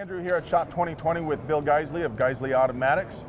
Andrew here at Shop 2020 with Bill Geissele of Geissele Automatics.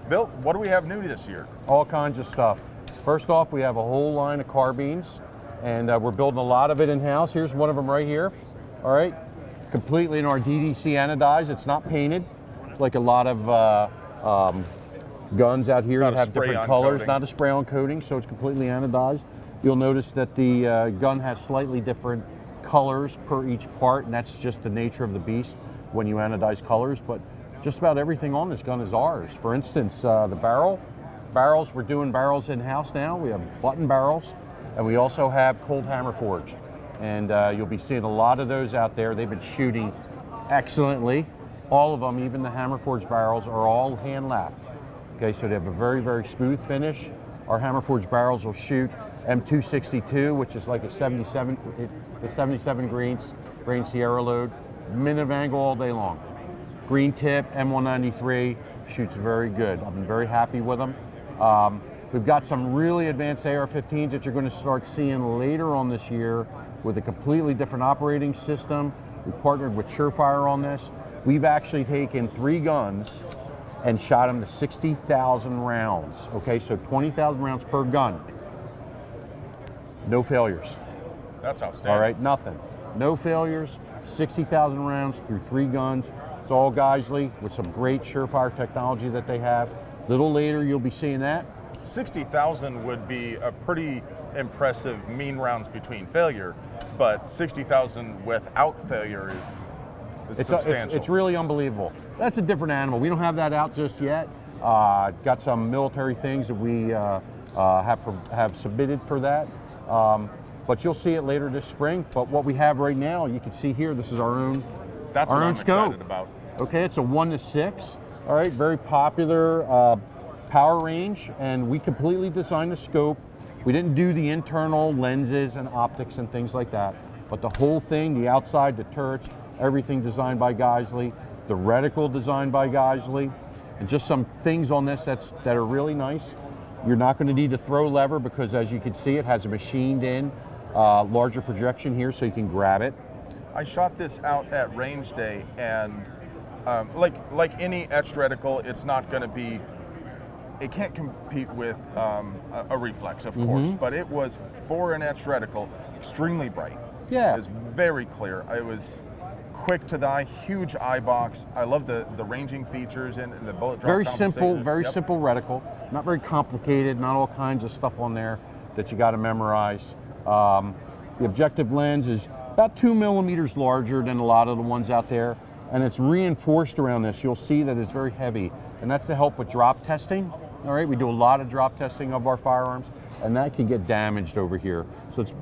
Bill, what do we have new this year? All kinds of stuff. First off, we have a whole line of carbines, and we're building a lot of it in-house. Here's one of them right here. All right, completely in our DDC anodized. It's not painted like a lot of guns out here that have different colors. Not a spray-on coating, so it's completely anodized. You'll notice that the gun has slightly different colors per each part, and that's just the nature of the beast when you anodize colors. But just about everything on this gun is ours. For instance, the barrels, we're doing barrels in-house now. We have button barrels, and we also have cold hammer forged. And you'll be seeing a lot of those out there. They've been shooting excellently. All of them, even the hammer forged barrels, are all hand lapped. Okay, so they have a very, very smooth finish. Our hammer forged barrels will shoot M262, which is like a 77 grain Sierra load, minute angle all day long. Green tip, M193, shoots very good. I've been very happy with them. We've got some really advanced AR-15s that you're going to start seeing later on this year with a completely different operating system. We partnered with Surefire on this. We've actually taken 3 guns and shot them to 60,000 rounds. Okay, so 20,000 rounds per gun. No failures. That's outstanding. All right, nothing. No failures, 60,000 rounds through 3 guns. It's all Geissele with some great Surefire technology that they have. A little later, you'll be seeing that. 60,000 would be a pretty impressive mean rounds between failure, but 60,000 without failure is substantial. It's really unbelievable. That's a different animal. We don't have that out just yet. Got some military things that we have submitted for that. But you'll see it later this spring. But what we have right now, you can see here, this is our own That's our what own I'm scope. excited about. Okay, it's a 1-to-6. All right, very popular power range, and we completely designed the scope. We didn't do the internal lenses and optics and things like that, but the whole thing, the outside, the turrets, everything designed by Geissele, the reticle designed by Geissele, and just some things on this that are really nice. You're not going to need a throw lever because, as you can see, it has a machined in larger projection here so you can grab it. I shot this out at range day, and like any etched reticle, it's not going to be, it can't compete with a reflex, of course, but it was, for an etched reticle, extremely bright. Yeah. It was very clear. It was quick to the eye, huge eye box. I love the ranging features and the bullet drop. Very simple, simple reticle. Not very complicated, not all kinds of stuff on there that you got to memorize. The objective lens is about 2 millimeters larger than a lot of the ones out there, and it's reinforced around this. You'll see that it's very heavy, and that's to help with drop testing. All right, we do a lot of drop testing of our firearms, and that can get damaged over here. So it's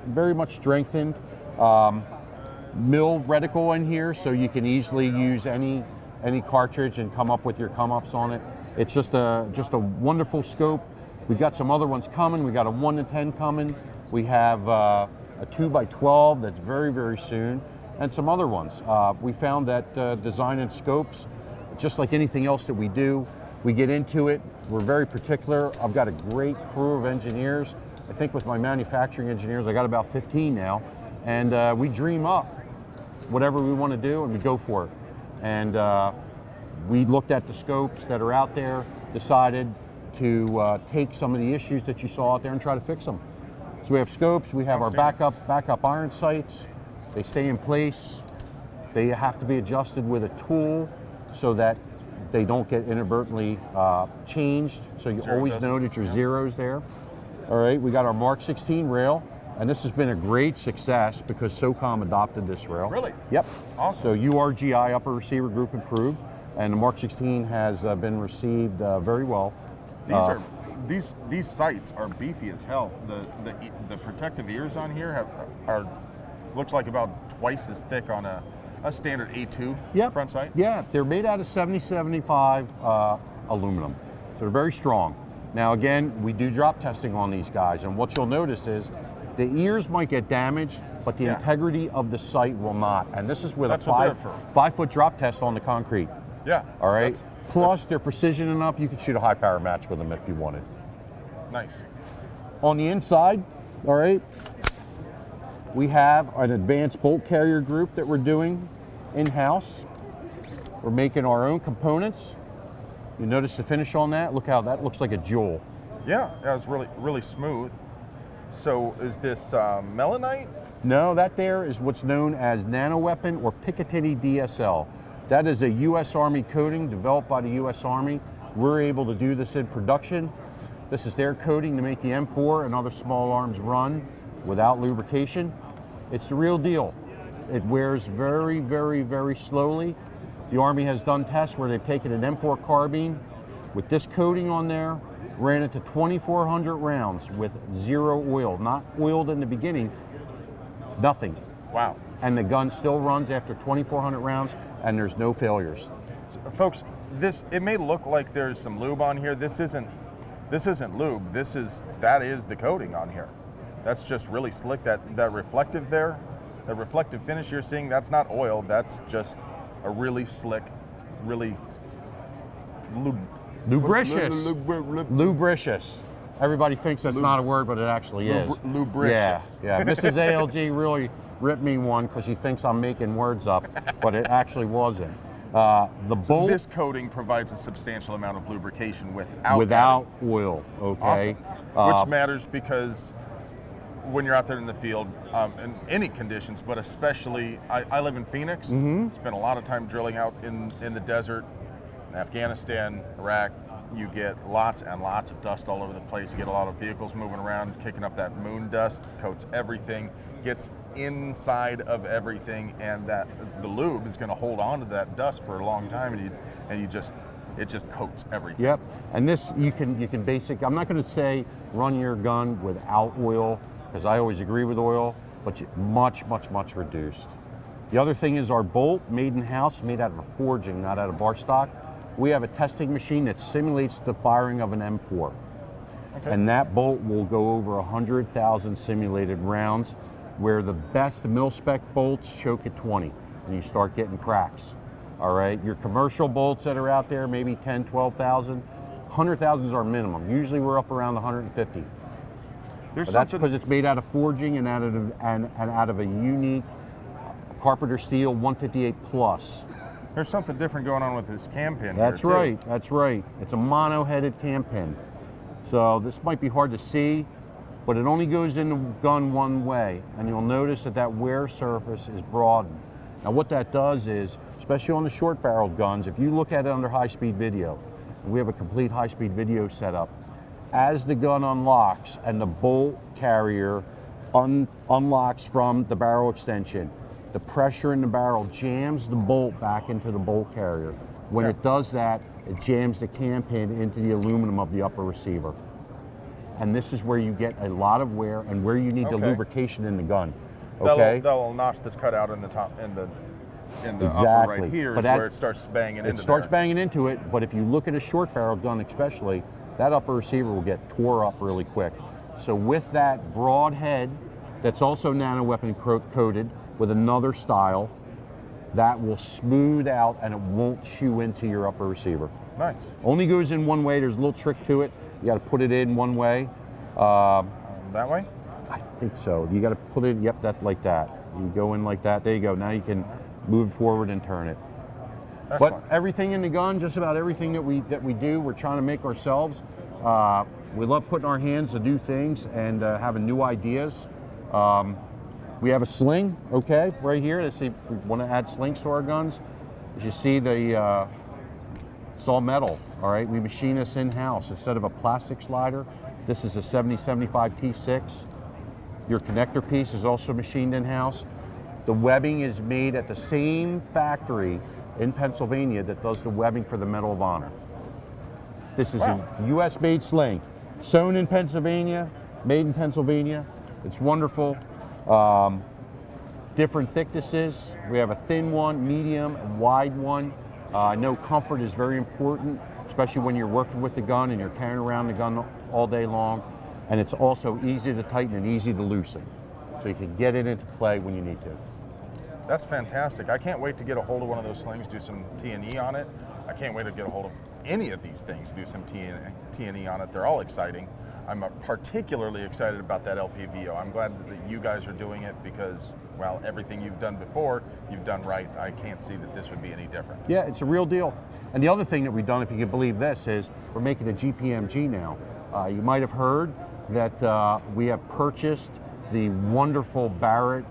very much strengthened. Mill reticle in here, so you can easily use any cartridge and come up with your come-ups on it. It's just a wonderful scope. We've got some other ones coming. We got a 1-to-10 coming. We have a 2x12 that's very, very soon, and some other ones. We found that designing scopes, just like anything else that we do, we get into it. We're very particular. I've got a great crew of engineers. I think with my manufacturing engineers, I got about 15 now, and we dream up whatever we want to do, and we go for it. And we looked at the scopes that are out there, decided to take some of the issues that you saw out there and try to fix them. So we have scopes, we have our backup iron sights. They stay in place. They have to be adjusted with a tool so that they don't get inadvertently changed. So you always know that your zero's there. All right, we got our Mark 16 rail, and this has been a great success because SOCOM adopted this rail. Really? Yep. Awesome. So URGI, Upper Receiver Group Improved, and the Mark 16 has been received very well. These sights are beefy as hell. The protective ears on here looks like about twice as thick on a standard A2 front sight. Yeah, they're made out of 70-75 aluminum, so they're very strong. Now again, we do drop testing on these guys, and what you'll notice is the ears might get damaged, but the integrity of the sight will not. And this is with a 5-foot drop test on the concrete. Yeah. All right. Plus, they're precision enough, you could shoot a high power match with them if you wanted. Nice. On the inside, all right, we have an advanced bolt carrier group that we're doing in-house. We're making our own components. You notice the finish on that? Look how that looks like a jewel. Yeah, that was really smooth. So is this melanite? No, that there is what's known as nanoweapon or Picatinny DSL. That is a U.S. Army coating developed by the U.S. Army. We're able to do this in production. This is their coating to make the M4 and other small arms run without lubrication. It's the real deal. It wears very, very, very slowly. The Army has done tests where they've taken an M4 carbine with this coating on there, ran it to 2,400 rounds with zero oil, not oiled in the beginning, nothing. Wow. And the gun still runs after 2,400 rounds and there's no failures. So, folks, it may look like there's some lube on here. This isn't lube. That is the coating on here. That's just really slick. That reflective there, the reflective finish you're seeing, that's not oil. That's just a really slick, really lubricious. Lubricious. Everybody thinks that's not a word, but it actually is. Lubricious. Yeah. Mrs. ALG really ripped me one because she thinks I'm making words up, but it actually wasn't. So this coating provides a substantial amount of lubrication without oil. Okay. Awesome. Which matters because when you're out there in the field, in any conditions, but especially, I live in Phoenix, spent a lot of time drilling out in the desert, Afghanistan, Iraq. You get lots and lots of dust all over the place. You get a lot of vehicles moving around, kicking up that moon dust, coats everything, gets inside of everything, and that the lube is going to hold on to that dust for a long time, and it just coats everything. Yep. And this you can I'm not going to say run your gun without oil, because I always agree with oil, but much reduced. The other thing is our bolt, made in house, made out of a forging, not out of bar stock. We have a testing machine that simulates the firing of an M4. Okay. And that bolt will go over 100,000 simulated rounds, where the best mil-spec bolts choke at 20, and you start getting cracks. All right, your commercial bolts that are out there, maybe 10, 12,000, 100,000 is our minimum. Usually we're up around 150. But that's because it's made out of forging and out of a unique Carpenter steel 158 plus. There's something different going on with this cam pin. That's right. That's right. It's a mono-headed cam pin. So this might be hard to see, but it only goes in the gun one way, and you'll notice that wear surface is broadened. Now what that does is, especially on the short-barreled guns, if you look at it under high-speed video, and we have a complete high-speed video setup, as the gun unlocks and the bolt carrier unlocks from the barrel extension, the pressure in the barrel jams the bolt back into the bolt carrier. When it does that, it jams the cam pin into the aluminum of the upper receiver. And this is where you get a lot of wear and where you need the lubrication in the gun. Okay? That little notch that's cut out in the top, in the upper right here is where it starts banging into it. It starts banging into it, but if you look at a short barrel gun especially, that upper receiver will get tore up really quick. So with that broad head, that's also nanoweapon coated with another style, that will smooth out and it won't chew into your upper receiver. Nice. Only goes in one way. There's a little trick to it. You got to put it in one way. That way? I think so. You got to put it, like that. You go in like that. There you go. Now you can move forward and turn it. Excellent. But everything in the gun, just about everything that we do, we're trying to make ourselves. We love putting our hands to do things and having new ideas. We have a sling, okay, right here. Let's see if we want to add slings to our guns. As you see, it's all metal, all right? We machine this in-house. Instead of a plastic slider, this is a 7075 T6. Your connector piece is also machined in-house. The webbing is made at the same factory in Pennsylvania that does the webbing for the Medal of Honor. This is a US-made sling, sewn in Pennsylvania, made in Pennsylvania. It's wonderful. Different thicknesses. We have a thin one, medium, and wide one. I know comfort is very important, especially when you're working with the gun and you're carrying around the gun all day long. And it's also easy to tighten and easy to loosen. So you can get it into play when you need to. That's fantastic. I can't wait to get a hold of one of those slings, do some T&E on it. I can't wait to get a hold of any of these things, do some T&E on it. They're all exciting. I'm particularly excited about that LPVO. I'm glad that you guys are doing it because, well, everything you've done before, you've done right. I can't see that this would be any different. Yeah, it's a real deal. And the other thing that we've done, if you can believe this, is we're making a GPMG now. You might have heard that we have purchased the wonderful Barrett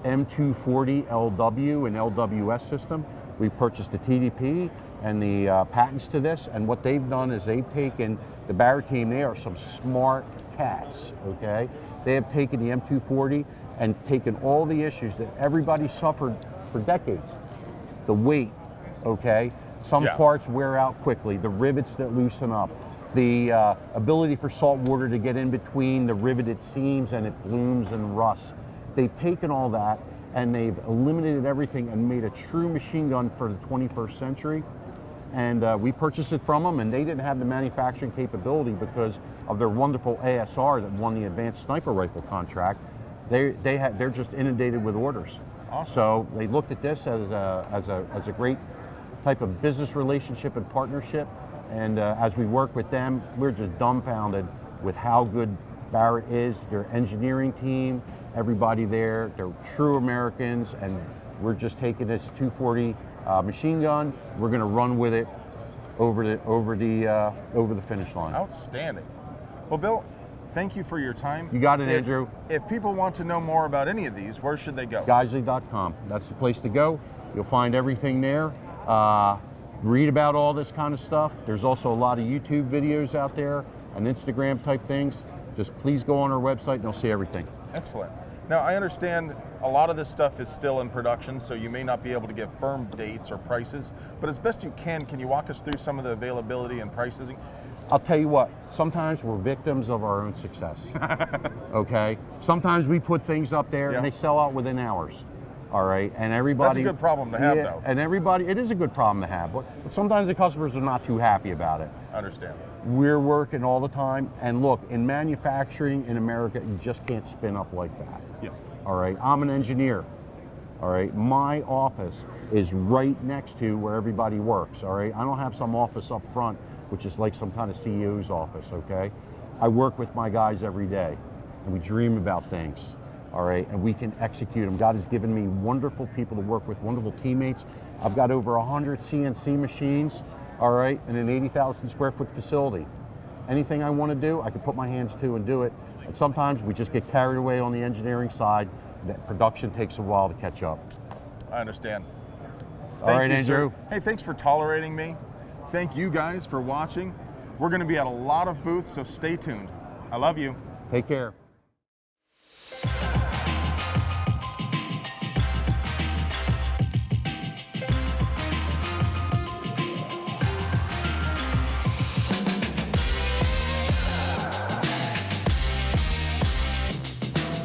M240 LW and LWS system. We purchased the TDP and the patents to this, and what they've done is they've taken the Barrett team. They are some smart cats, okay? They have taken the M240 and taken all the issues that everybody suffered for decades. The weight, okay? Some parts wear out quickly, the rivets that loosen up, the ability for salt water to get in between the riveted seams and it blooms and rusts. They've taken all that and they've eliminated everything and made a true machine gun for the 21st century. And we purchased it from them, and they didn't have the manufacturing capability because of their wonderful ASR that won the advanced sniper rifle contract. They're just inundated with orders. Awesome. So they looked at this as a great type of business relationship and partnership. And as we work with them, we're just dumbfounded with how good Barrett is, their engineering team, everybody there. They're true Americans, and we're just taking this 240 machine gun. We're going to run with it over the finish line. Outstanding. Well, Bill, thank you for your time. You got it, Andrew. If people want to know more about any of these, where should they go? Geissele.com. That's the place to go. You'll find everything there. Read about all this kind of stuff. There's also a lot of YouTube videos out there and Instagram type things. Just please go on our website and you'll see everything. Excellent. Now, I understand a lot of this stuff is still in production, so you may not be able to give firm dates or prices, but as best you can you walk us through some of the availability and prices? I'll tell you what, sometimes we're victims of our own success, okay? Sometimes we put things up there and they sell out within hours, all right? And everybody— That's a good problem to have, though. And everybody, it is a good problem to have, but sometimes the customers are not too happy about it. I understand. We're working all the time, and look, in manufacturing in America, you just can't spin up like that. Yes. All right, I'm an engineer. All right, my office is right next to where everybody works. All right, I don't have some office up front, which is like some kind of CEO's office. Okay, I work with my guys every day, and we dream about things. All right, and we can execute them. God has given me wonderful people to work with, wonderful teammates. I've got over 100 CNC machines. All right, in an 80,000 square foot facility. Anything I want to do, I can put my hands to and do it. And sometimes we just get carried away on the engineering side. That production takes a while to catch up. I understand. All right, Andrew. Hey, thanks for tolerating me. Thank you guys for watching. We're going to be at a lot of booths, so stay tuned. I love you. Take care.